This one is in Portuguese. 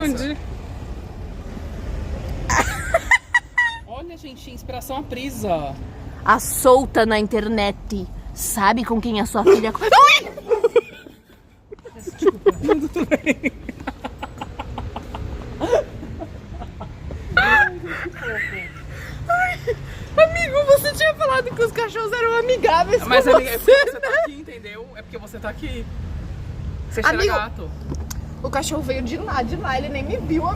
Onde? Olha, gente, inspiração a Prisa. A solta na internet. Sabe com quem a sua filha... Desculpa. Tudo bem. Amigo, você tinha falado que os cachorros eram amigáveis. Mas com amiga, é você, porque você tá aqui, entendeu? É porque você tá aqui. Você cheira Amigo, gato. O cachorro veio de lá, ele nem me viu, amigo.